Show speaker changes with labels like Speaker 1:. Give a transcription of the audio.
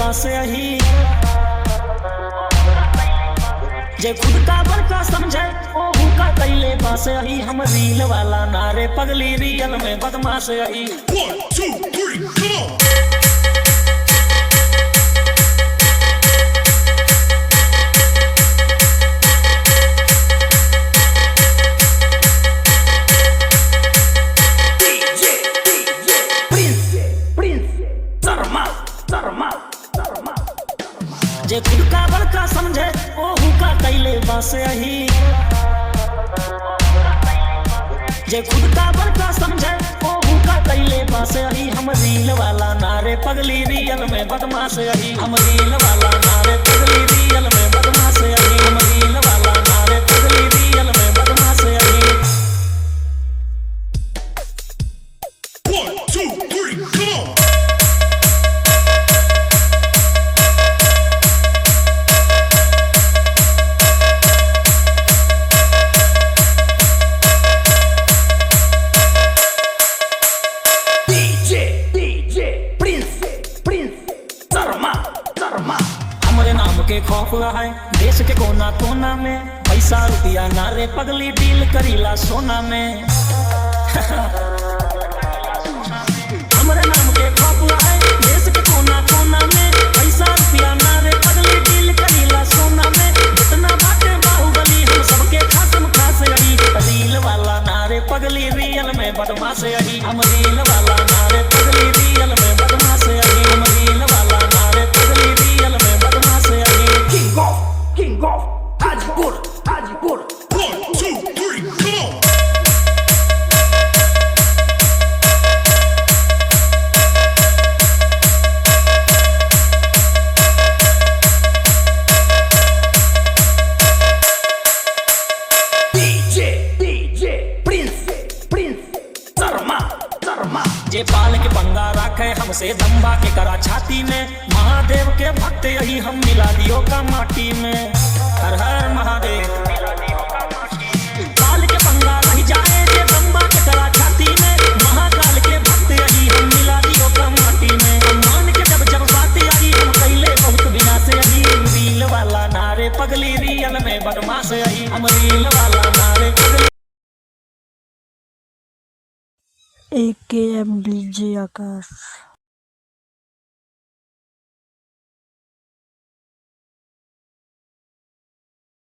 Speaker 1: बास यही जे खुद का बड़का समझे ओहू का कैले बास यही। हम रील वाला नारे पगली रियल में बदमाश यही।
Speaker 2: 1 2 3 come on।
Speaker 1: जे खुद का बड़का समझे ओहू का कैले बास यही जे खुद का बड़का समझे ओहू का कैले बास यही। हम रील वाला नारे पगली रियल में बदमाश यही। हम रील वाला नारे पगली रियल में बदमाश यही। हम रील वाला नारे पगली रियल में बदमाश यही।
Speaker 2: 1 2 3 come on।
Speaker 1: हमरे नाम के खौफ है देश के कोना कोना में। पैसा रुपया नारे पगली डील करीला सोना में। हमरे नाम के खौफ है देश के कोना कोना में। पैसा रुपया नारे पगली डील करीला सोना में। जितना बाटे बाहुबली हम सबके खासम खास यही। रील वाला नारे पगली रियल में बदमाश यही। हम रील वाला नारे पगली रियल में बदमाश यही। हम रील वाला नारे पगली रियल में बदमाश यही।
Speaker 2: King of Hajipur 1 2 3 come on।
Speaker 1: जे पाल के पंगा राखे हमसे दम्बा के करा छाती में। महादेव के भक्त यही हम मिला दियो का माटी में। हर हर महादेव। पाल के पंगा रह जाए जे दम्बा के करा छाती में। महाकाल के भक्त यही हम मिला दियो का माटी में। मान के जब जब बात आई हम कैले बहुत विनाश यही। रील वाला नारे पगली रियल में बदमाश यही। हम रील वाला नारे पगली
Speaker 3: AKM DJ आकाश।